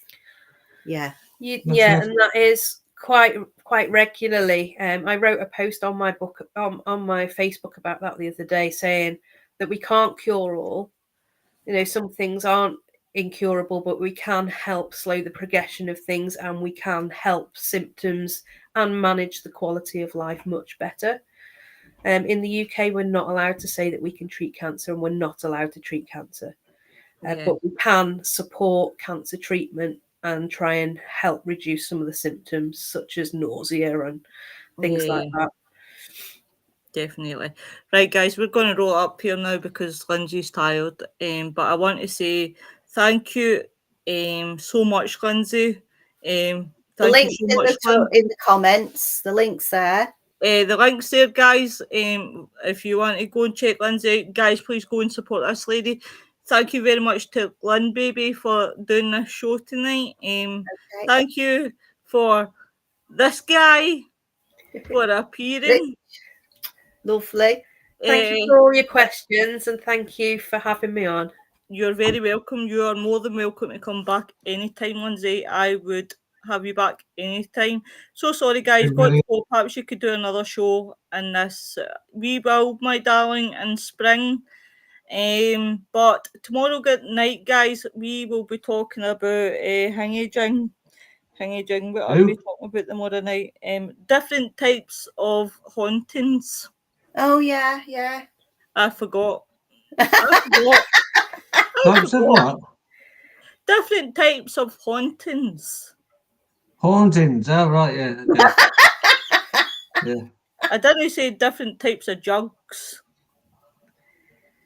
Yeah. Yeah, and that is quite regularly. I wrote a post on my book on my Facebook about that the other day, saying that we can't cure all. Some things aren't incurable, but we can help slow the progression of things, and we can help symptoms and manage the quality of life much better. In the UK, we're not allowed to say that we can treat cancer, and we're not allowed to treat cancer. But we can support cancer treatment and try and help reduce some of the symptoms, such as nausea and things like that. Definitely. Right, guys, we're going to roll up here now because Lindsay's tired. But I want to say thank you so much, Lindsay. The Thank link's you so much, Lynn. in the comments. The link's there. The link's there, guys. If you want to go and check Lindsay out, guys, please go and support this lady. Thank you very much to Lynn, baby, for doing this show tonight. Thank you for this guy for appearing. Lovely. Thank you for all your questions, and thank you for having me on. You're very welcome. You are more than welcome to come back anytime, Lindsay. I would have you back anytime. So sorry, guys. Got to go. Perhaps you could do another show in this. We will, my darling, in spring. But tomorrow night, guys, we will be talking about Hangajing. What are we talking about tomorrow night? Different types of hauntings. Oh yeah. I forgot. Types of what? Different types of hauntings. Hauntings. Oh, right, yeah. Okay. Yeah. I didn't say different types of jugs.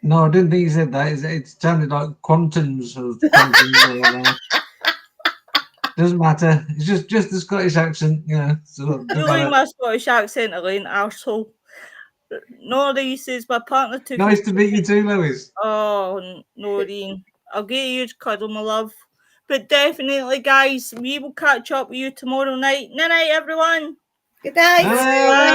No, I didn't think you said that. It sounded like quantums of quantums. Doesn't matter. It's just the Scottish accent, So Doing my Scottish accent, Elaine, arsehole. Noreen says my partner took. Nice to meet you too, Lois. Oh, Noreen. I'll get you to cuddle, my love. But definitely, guys, we will catch up with you tomorrow night. Night, everyone. Good night. Bye.